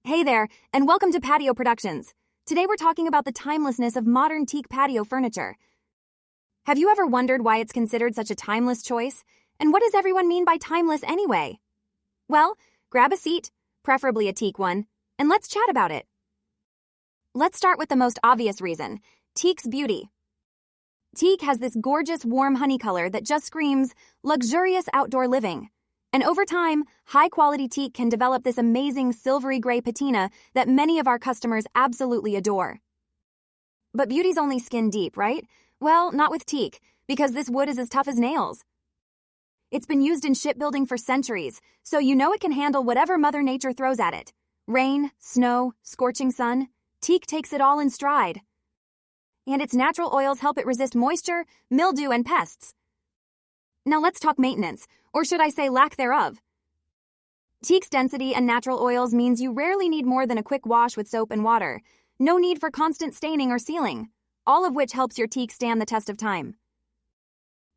Hey there, and welcome to Patio Productions. Today we're talking about the timelessness of modern teak patio furniture. Have you ever wondered why it's considered such a timeless choice? And what does everyone mean by timeless anyway? Well, grab a seat, preferably a teak one, and let's chat about it. Let's start with the most obvious reason, teak's beauty. Teak has this gorgeous warm honey color that just screams luxurious outdoor living. And over time, high-quality teak can develop this amazing silvery gray patina that many of our customers absolutely adore. But beauty's only skin deep, right? Well, not with teak, because this wood is as tough as nails. It's been used in shipbuilding for centuries, so you know it can handle whatever Mother Nature throws at it. Rain, snow, scorching sun, teak takes it all in stride. And its natural oils help it resist moisture, mildew, and pests. Now let's talk maintenance, or should I say lack thereof. Teak's density and natural oils means you rarely need more than a quick wash with soap and water. No need for constant staining or sealing, all of which helps your teak stand the test of time.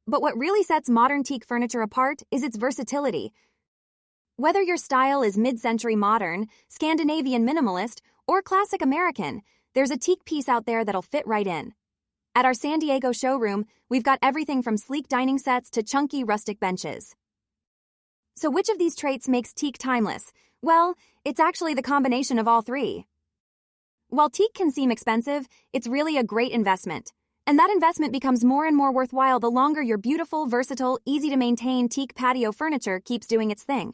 But what really sets modern teak furniture apart is its versatility. Whether your style is mid-century modern, Scandinavian minimalist, or classic American, there's a teak piece out there that'll fit right in. At our San Diego showroom, we've got everything from sleek dining sets to chunky rustic benches. So which of these traits makes teak timeless? Well, it's actually the combination of all three. While teak can seem expensive, it's really a great investment. And that investment becomes more and more worthwhile the longer your beautiful, versatile, easy-to-maintain teak patio furniture keeps doing its thing.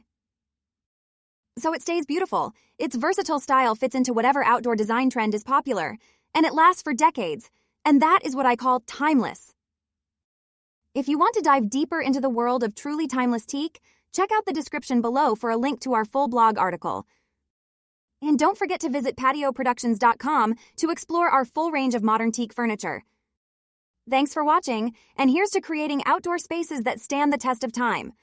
So it stays beautiful. Its versatile style fits into whatever outdoor design trend is popular, and it lasts for decades. And that is what I call timeless. If you want to dive deeper into the world of truly timeless teak, check out the description below for a link to our full blog article. And don't forget to visit patioproductions.com to explore our full range of modern teak furniture. Thanks for watching, and here's to creating outdoor spaces that stand the test of time.